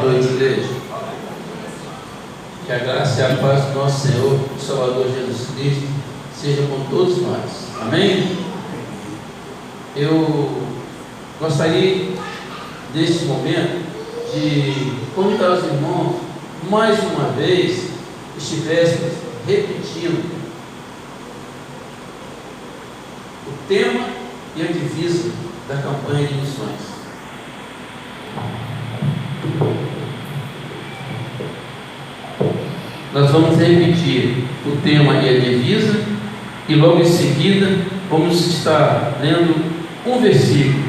noite, igreja. Que a graça e a paz do nosso Senhor e Salvador Jesus Cristo seja com todos nós. Amém? Eu gostaria, neste momento, de convidar os irmãos, mais uma vez, estivéssemos repetindo o tema e a divisa da campanha de missões. Nós vamos repetir o tema e a divisa, e logo em seguida vamos estar lendo um versículo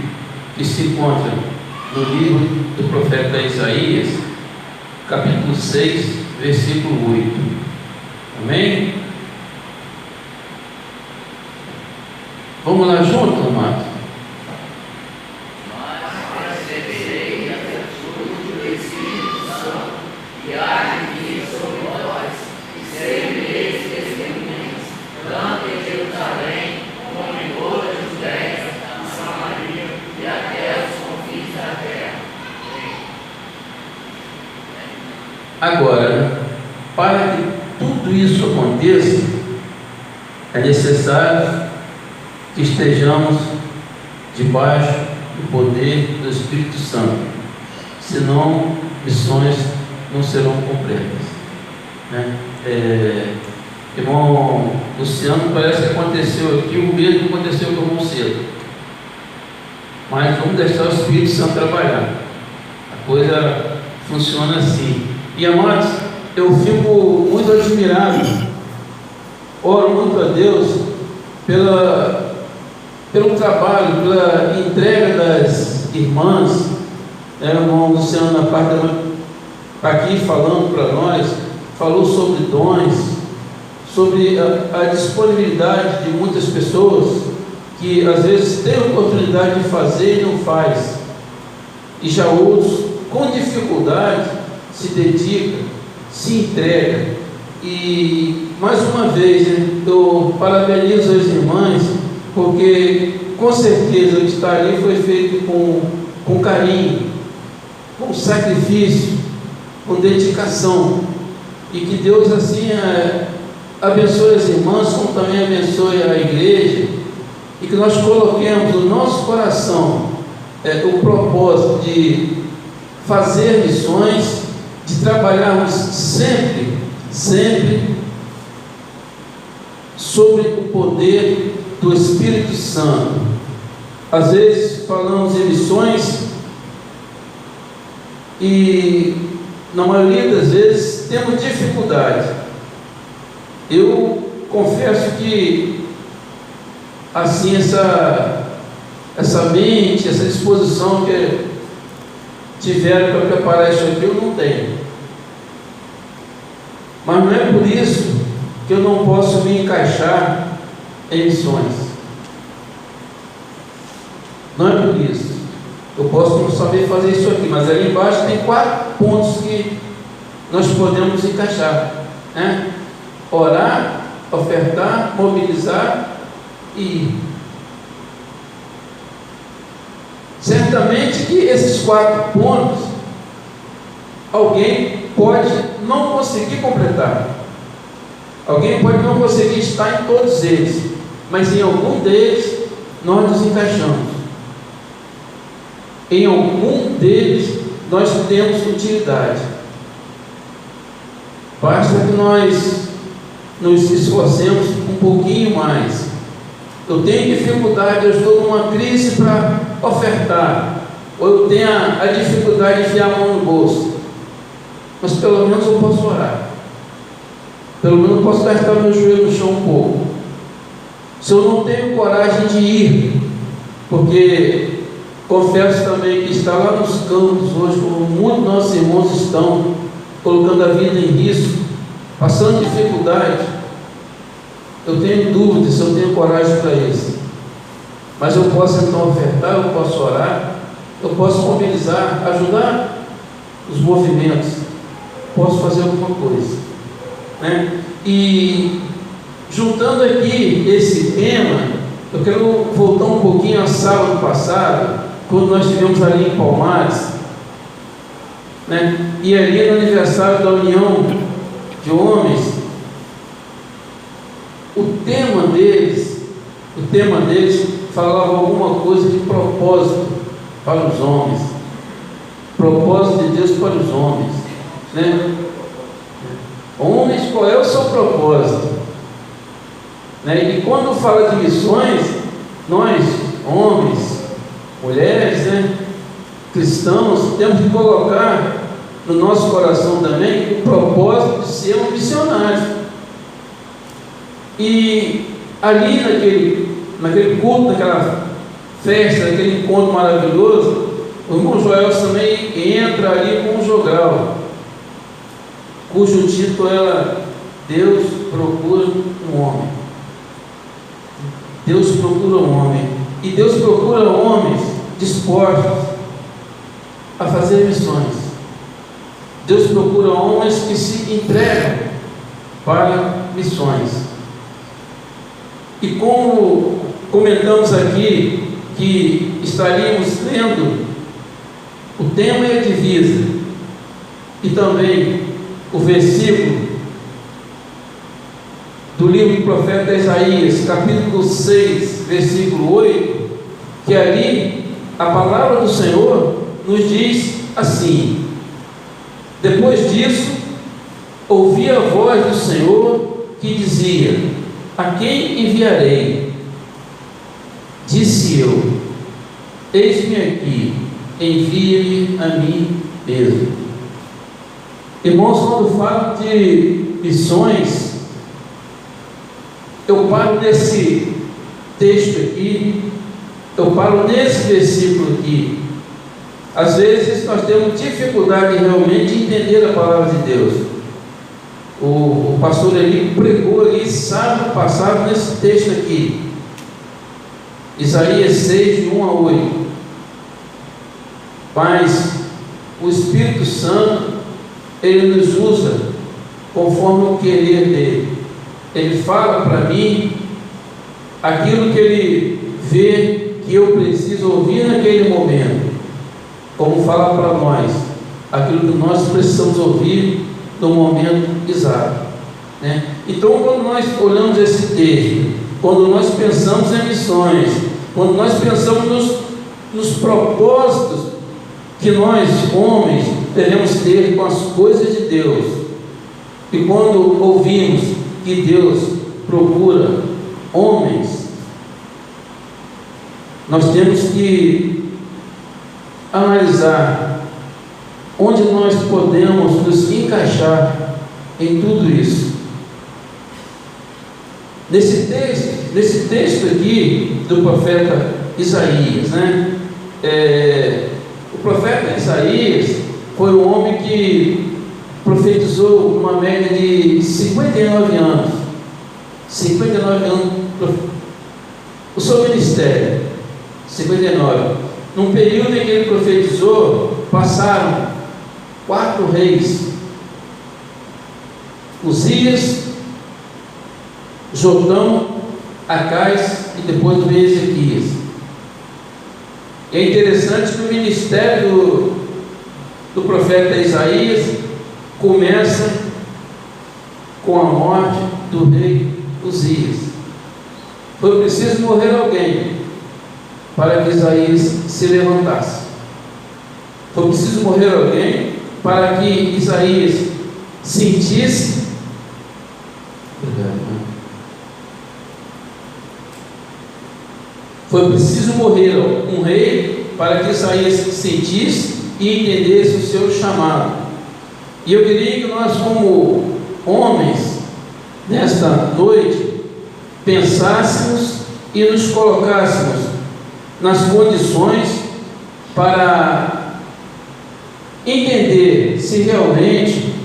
que se encontra no livro do profeta Isaías, capítulo 6, versículo 8. Amém? Vamos lá juntos, amado? Agora, para que tudo isso aconteça, é necessário que estejamos debaixo do poder do Espírito Santo, senão missões não serão completas, né? Irmão Luciano, parece que aconteceu aqui o mesmo que aconteceu com o irmão Cedo, mas vamos deixar o Espírito Santo trabalhar, a coisa funciona assim. E amados, eu fico muito admirado, oro muito a Deus pelo trabalho, pela entrega das irmãs, né? O irmão Luciano, na parte aqui falando para nós, falou sobre dons, sobre a disponibilidade de muitas pessoas que às vezes têm a oportunidade de fazer e não faz, e já outros com dificuldade se dedica, se entrega. E mais uma vez, né, eu parabenizo as irmãs, porque com certeza o estar ali foi feito com carinho, com sacrifício, com dedicação, e que Deus assim abençoe as irmãs, como também abençoe a igreja, e que nós coloquemos no nosso coração o propósito de fazer missões, de trabalharmos sempre sobre o poder do Espírito Santo. Às vezes falamos em missões e na maioria das vezes temos dificuldade. Eu confesso que assim essa mente, essa disposição que tiveram para preparar isso aqui, eu não tenho. Mas não é por isso que eu não posso me encaixar em missões. Não é por isso. Eu posso não saber fazer isso aqui, mas ali embaixo tem 4 pontos que nós podemos encaixar, né? Orar, ofertar, mobilizar e ir. Certamente que esses 4 pontos alguém pode não conseguir completar, alguém pode não conseguir estar em todos eles, mas em algum deles nós nos encaixamos, em algum deles nós temos utilidade. Basta que nós nos esforcemos um pouquinho mais. Eu tenho dificuldade, eu estou numa crise para ofertar, ou eu tenho a dificuldade de enfiar a mão no bolso, mas pelo menos eu posso orar, pelo menos eu posso apertar meu joelho no chão um pouco. Se eu não tenho coragem de ir, porque confesso também que está lá nos campos hoje, como muitos nossos irmãos estão colocando a vida em risco, passando dificuldade, eu tenho dúvidas se eu tenho coragem para isso. Mas eu posso então ofertar, eu posso orar, eu posso mobilizar, ajudar os movimentos, posso fazer alguma coisa, né? E juntando aqui esse tema, eu quero voltar um pouquinho à sábado passado, quando nós estivemos ali em Palmares, né? E ali no aniversário da união de homens, o tema deles falava alguma coisa de propósito para os homens, propósito de Deus para os homens, né? Homens, qual é o seu propósito? Né? E quando fala de missões, nós, homens, mulheres, né, cristãos, temos que colocar no nosso coração também o propósito de ser um missionário. E ali naquele culto, naquela festa, naquele encontro maravilhoso, o irmão Joel também entra ali com um jogral, cujo título era Deus procura um homem. Deus procura um homem. E Deus procura homens dispostos a fazer missões. Deus procura homens que se entregam para missões. E como comentamos aqui que estaríamos lendo o tema e a divisa, e também o versículo do livro do profeta Isaías, capítulo 6, versículo 8, que ali a palavra do Senhor nos diz assim: depois disso, ouvi a voz do Senhor que dizia: a quem enviarei? Disse eu: eis-me aqui, envia-me a mim mesmo. Irmãos, quando falo de missões, eu paro nesse texto aqui, eu paro nesse versículo aqui. Às vezes nós temos dificuldade realmente de entender a palavra de Deus. O pastor Eli pregou ali sábado passado nesse texto aqui, Isaías 6, de 1 a 8. Mas o Espírito Santo, ele nos usa conforme o querer dele. Ele fala para mim aquilo que ele vê que eu preciso ouvir naquele momento, como fala para nós aquilo que nós precisamos ouvir no momento exato, né? Então, quando nós olhamos esse texto, quando nós pensamos em missões, quando nós pensamos nos propósitos que nós, homens, devemos ter com as coisas de Deus, e quando ouvimos que Deus procura homens, nós temos que analisar onde nós podemos nos encaixar em tudo isso. Nesse texto aqui do profeta Isaías, né? O profeta Isaías foi um homem que profetizou uma média de 59 anos. 59 anos o seu ministério, 59. Num período em que ele profetizou, passaram 4 reis: Uzias, Jotão, Acais e depois veio Ezequias. E é interessante que o ministério do profeta Isaías começa com a morte do rei Uzias. Foi preciso morrer alguém para que Isaías se levantasse. Foi preciso morrer alguém para que Isaías sentisse. Foi preciso morrer um rei para que Isaías sentisse e entendesse o seu chamado. E eu queria que nós, como homens, nesta noite, pensássemos e nos colocássemos nas condições para entender se realmente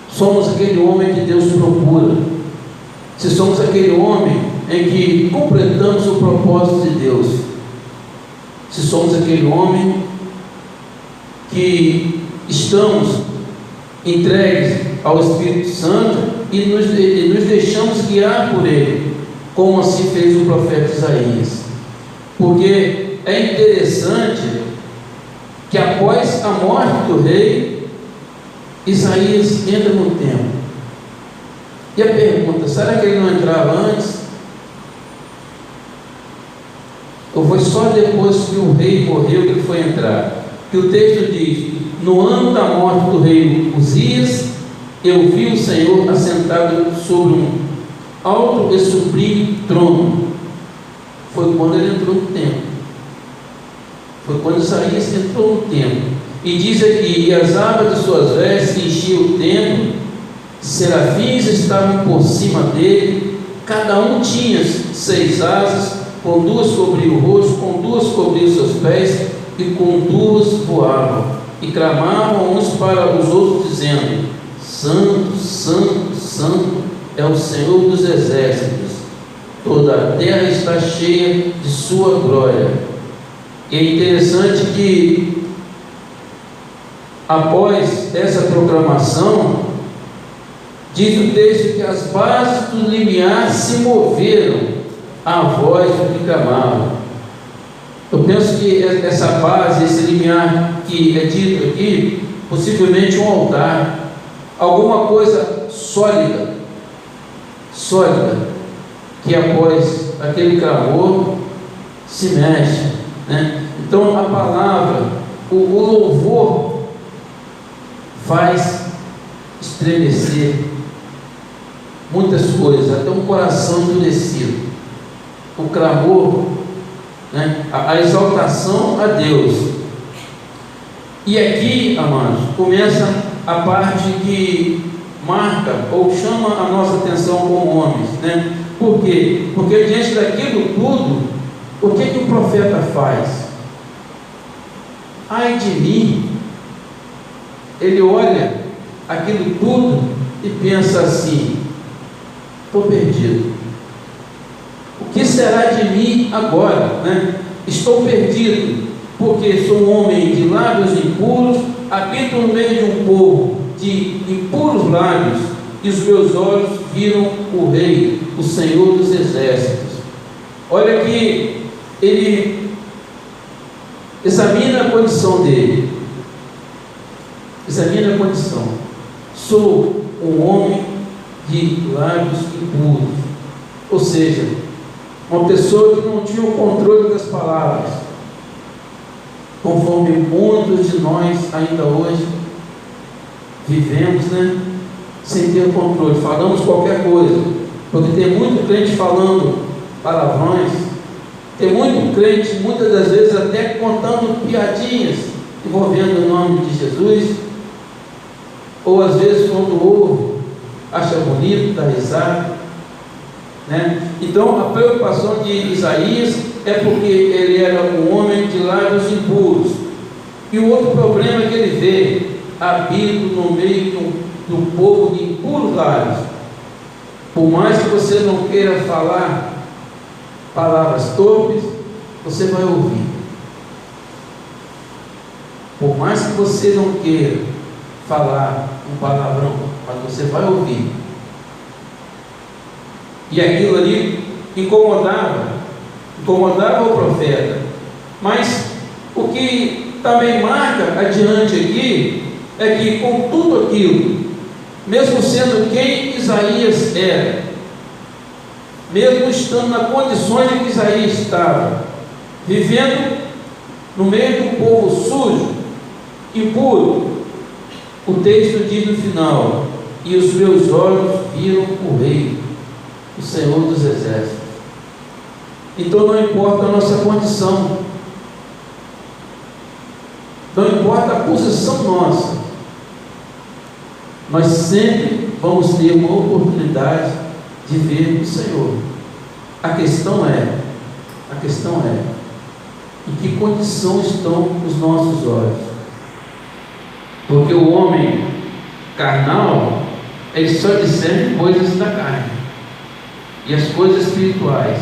somos aquele homem que Deus procura, se somos aquele homem em que completamos o propósito de Deus, se somos aquele homem que estamos entregues ao Espírito Santo e nos deixamos guiar por Ele, como assim fez o profeta Isaías. Porque é interessante que após a morte do rei, Isaías entra no templo. E a pergunta, será que ele não entrava antes? Ou foi só depois que o rei morreu que ele foi entrar? Que o texto diz: no ano da morte do rei Uzias, eu vi o Senhor assentado sobre um alto e sublime trono. Foi quando ele entrou no templo. Foi quando Isaías entrou no templo. E diz aqui: e as abas de suas vestes enchiam o templo, serafins estavam por cima dele, cada um tinha 6 asas, com 2 cobriam o rosto, com 2 cobriam os seus pés, e com 2 voavam, e clamavam uns para os outros, dizendo: Santo, Santo, Santo é o Senhor dos exércitos, toda a terra está cheia de sua glória. E é interessante que, após essa proclamação, diz o texto que as bases do limiar se moveram à voz do que clamava. Eu penso que essa base, esse limiar que é dito aqui, possivelmente um altar, alguma coisa sólida, que após aquele clamor se mexe, né? Então a palavra, o louvor faz estremecer muitas coisas, até um coração endurecido. O clamor, né? A exaltação a Deus. E aqui, amados, começa a parte que marca ou chama a nossa atenção como homens, né? Por quê? Porque diante daquilo tudo, o que o profeta faz? Ai de mim! Ele olha aquilo tudo e pensa assim: estou perdido. O que será de mim agora, né? Estou perdido, porque sou um homem de lábios impuros, habito no meio de um povo de impuros lábios, e os meus olhos viram o Rei, o Senhor dos exércitos. Olha que ele examina a condição dele. Examina a condição. Sou um homem de lábios impuros. Ou seja, uma pessoa que não tinha o controle das palavras, conforme muitos de nós ainda hoje vivemos, né? Sem ter controle, falamos qualquer coisa, porque tem muito crente falando palavrões, tem muito crente, muitas das vezes até contando piadinhas envolvendo o nome de Jesus, ou às vezes quando ouve, acha bonito, dá risada, né? Então a preocupação de Isaías é porque ele era um homem de lábios impuros. E o outro problema que ele vê: habito no meio do povo de impuros lábios. Por mais que você não queira falar palavras torpes, você vai ouvir. Por mais que você não queira falar um palavrão, mas você vai ouvir. E aquilo ali incomodava o profeta. Mas o que também marca adiante aqui é que, com tudo aquilo, mesmo sendo quem Isaías era, mesmo estando nas condições em que Isaías estava, vivendo no meio do povo sujo, impuro, o texto diz no final: e os meus olhos viram o Rei, o Senhor dos exércitos. Então não importa a nossa condição, não importa a posição nossa, nós sempre vamos ter uma oportunidade de ver o Senhor. A questão é em que condição estão os nossos olhos? Porque o homem carnal, ele só discerne coisas da carne, e as coisas espirituais,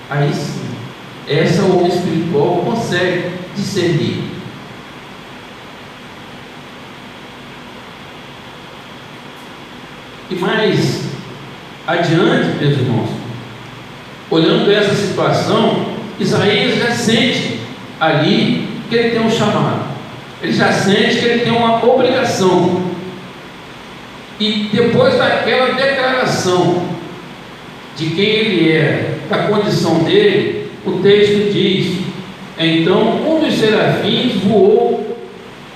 aí sim, o homem espiritual consegue discernir. E mais adiante, meus irmãos, olhando essa situação, Isaías já sente ali que ele tem um chamado. Ele já sente que ele tem uma obrigação. E depois daquela declaração de quem ele é, da condição dele, o texto diz: então um dos serafins voou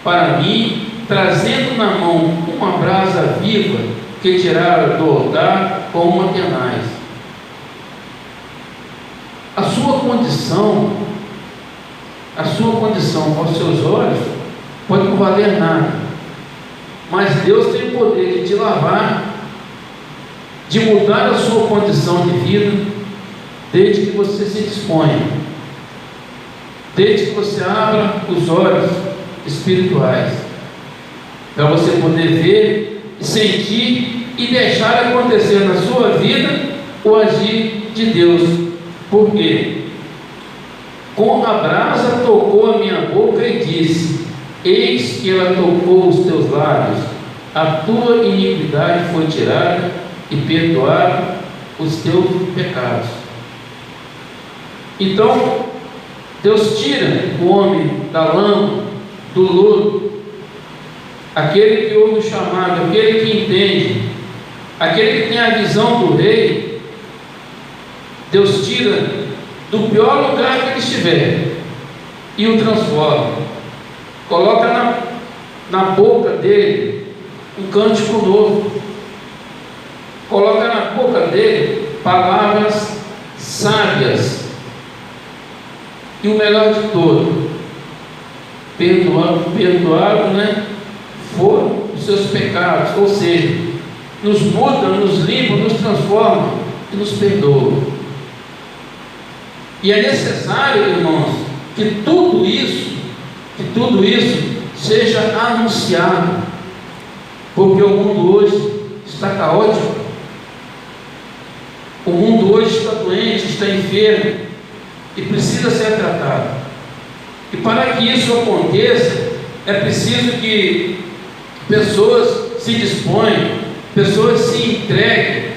para mim, trazendo na mão uma brasa viva que tirara do altar com uma tenaz. A sua condição aos seus olhos pode não valer nada, mas Deus tem o poder de te lavar, de mudar a sua condição de vida, desde que você se disponha, desde que você abra os olhos espirituais, para você poder ver, sentir e deixar acontecer na sua vida o agir de Deus. Por quê? Com a brasa tocou a minha boca e disse: eis que ela tocou os teus lábios, a tua iniquidade foi tirada e perdoaram os teus pecados. Então Deus tira o homem da lama, do lodo, aquele que ouve o chamado, aquele que entende, aquele que tem a visão do rei. Deus tira do pior lugar que ele estiver e o transforma, coloca na boca dele um cântico novo, coloca na boca dele palavras sábias, e o melhor de tudo, perdoado, foram os seus pecados, ou seja, nos muda, nos limpa, nos transforma e nos perdoa. E é necessário, irmãos, que tudo isso seja anunciado, porque o mundo hoje está caótico, o mundo hoje está doente, está enfermo e precisa ser tratado. E para que isso aconteça, é preciso que pessoas se disponham, pessoas se entreguem,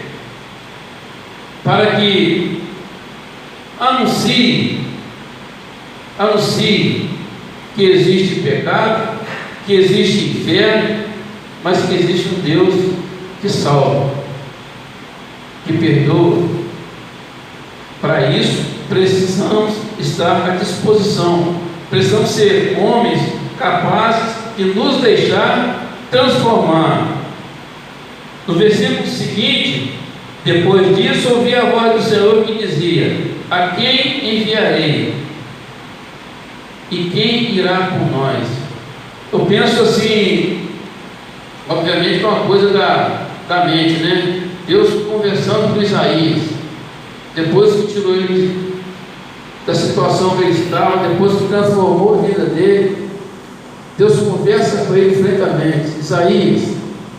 para que anuncie que existe pecado, que existe inferno, mas que existe um Deus que salva, que perdoa. Para isso, precisamos estar à disposição, precisamos ser homens capazes de nos deixar transformar. No versículo seguinte, depois disso, ouvi a voz do Senhor que dizia: a quem enviarei? E quem irá por nós? Eu penso assim, obviamente que é uma coisa da mente, Deus conversando com Isaías, depois que tirou ele da situação que ele estava, depois que transformou a vida dele, Deus conversa com ele francamente: Isaías,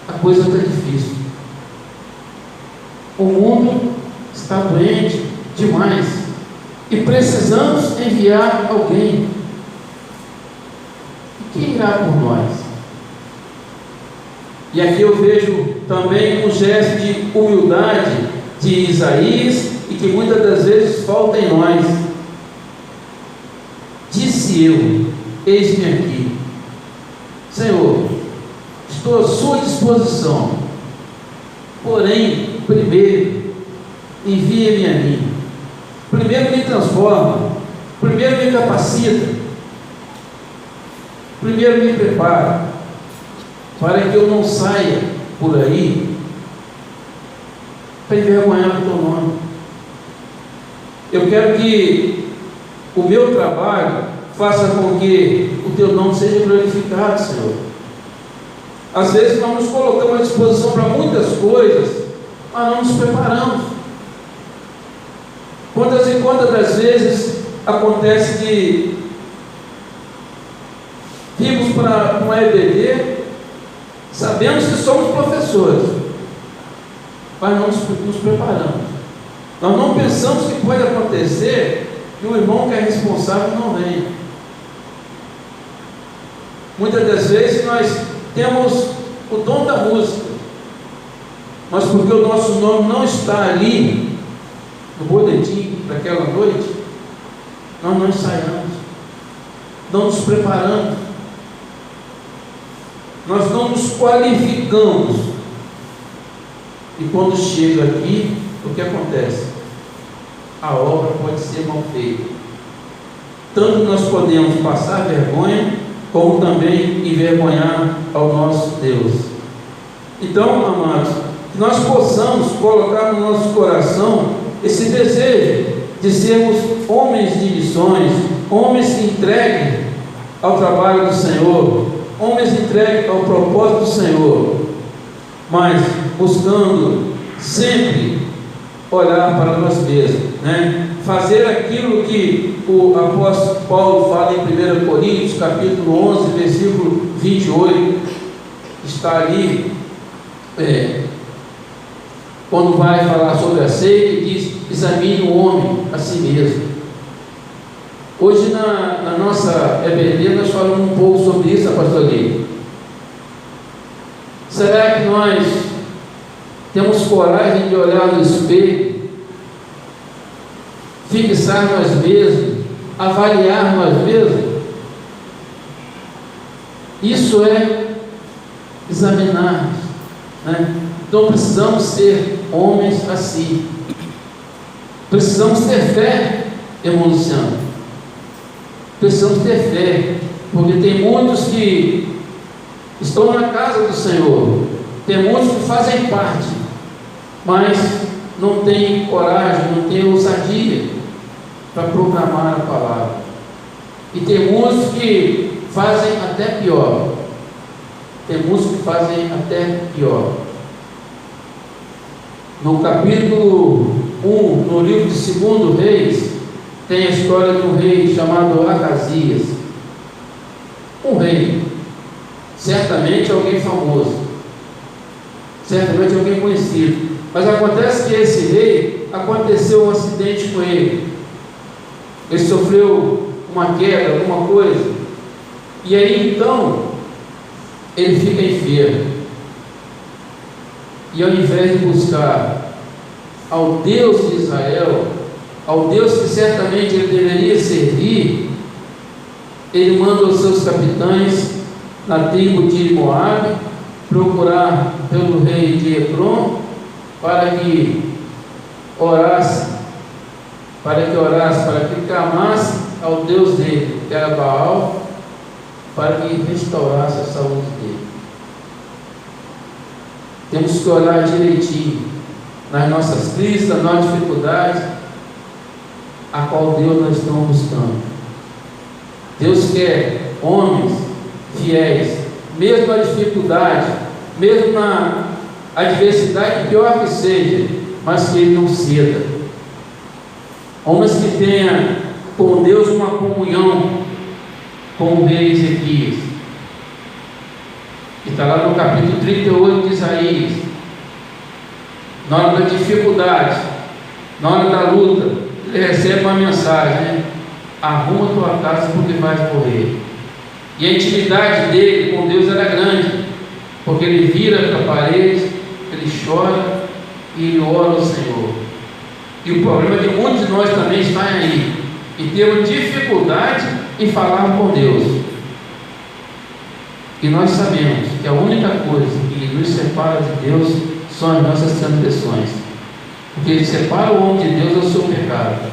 a coisa está difícil, o mundo está doente demais e precisamos enviar alguém. E quem irá por nós? E aqui eu vejo também um gesto de humildade de Isaías, e que muitas das vezes falta em nós. Disse eu: eis-me aqui, Senhor, estou à sua disposição, porém, primeiro envia-me a mim, primeiro me transforma, primeiro me capacita, primeiro me prepara, para que eu não saia por aí para envergonhar o teu nome. Eu quero que o meu trabalho faça com que o teu nome seja glorificado, Senhor. Às vezes nós nos colocamos à disposição para muitas coisas, mas não nos preparamos. Quantas e quantas das vezes acontece de irmos para uma EBD, sabemos que somos professores, mas não nos preparamos. Nós não pensamos que pode acontecer que o irmão que é responsável não venha. Muitas das vezes nós temos o dom da música, mas porque o nosso nome não está ali no boletim daquela noite, nós não ensaiamos, não nos preparamos. nós não nos qualificamos. E quando chega aqui, o que acontece? A obra pode ser mal feita. Tanto nós podemos passar vergonha, como também envergonhar ao nosso Deus. Então, amados, que nós possamos colocar no nosso coração esse desejo de sermos homens de missões, homens que entreguem ao trabalho do Senhor, homens entregues ao propósito do Senhor, mas buscando sempre olhar para nós mesmos, fazer aquilo que o apóstolo Paulo fala em 1 Coríntios, capítulo 11, versículo 28, está ali, quando vai falar sobre a ceia, diz: examine o homem a si mesmo. Hoje na nossa EBD nós falamos um pouco sobre isso, pastor Lívia. Será que nós temos coragem de olhar no espelho, fixar nós mesmos, avaliar nós mesmos? Isso é examinar, Então precisamos ser homens assim. Precisamos ter fé, irmão Luciano. Precisamos ter fé, porque tem muitos que estão na casa do Senhor, tem muitos que fazem parte, mas não têm coragem, não têm ousadia para proclamar a palavra. E tem muitos que fazem até pior. No capítulo 1, no livro de 2 Reis, tem a história de um rei chamado Acasias. Um rei, certamente alguém famoso, certamente alguém conhecido, mas acontece que esse rei, aconteceu um acidente com ele. Ele sofreu uma queda, alguma coisa, e aí então ele fica enfermo. E ao invés de buscar ao Deus de Israel, ao Deus que certamente ele deveria servir, ele manda os seus capitães na tribo de Moabe procurar pelo rei de Hebron para que orasse, para que clamasse ao Deus dele, que era Baal, para que restaurasse a saúde dele. Temos que olhar direitinho nas nossas crises, nas nossas dificuldades, a qual Deus nós estamos buscando. Deus quer homens fiéis, mesmo na dificuldade, mesmo na adversidade, pior que seja, mas que ele não ceda. Homens que tenham com Deus uma comunhão, com o rei Ezequias, que está lá no capítulo 38 de Isaías. Na hora da dificuldade, na hora da luta, ele recebe uma mensagem, arruma tua casa porque vais morrer. E a intimidade dele com Deus era grande, porque ele vira para a parede, ele chora e ele ora ao Senhor. E o problema de muitos de nós também está aí, e temos dificuldade em falar com Deus. E nós sabemos que a única coisa que nos separa de Deus são as nossas transgressões, porque ele separa o homem de Deus é o seu pecado.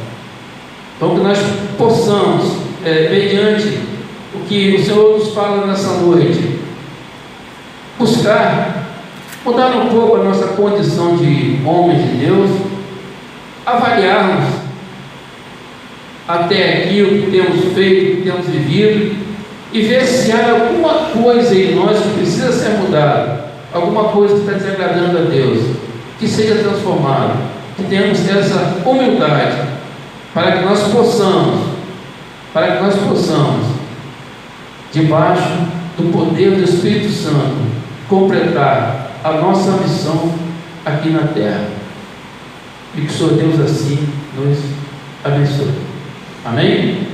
Então que nós possamos, mediante o que o Senhor nos fala nessa noite, buscar mudar um pouco a nossa condição de homens de Deus, avaliarmos até aqui o que temos feito, o que temos vivido, e ver se há alguma coisa em nós que precisa ser mudada, alguma coisa que está desagradando a Deus, que seja transformada, que tenhamos essa humildade, para que nós possamos, debaixo do poder do Espírito Santo, completar a nossa missão aqui na terra. E que o Senhor Deus assim nos abençoe. Amém?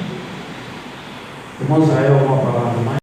Irmão Israel, uma palavra.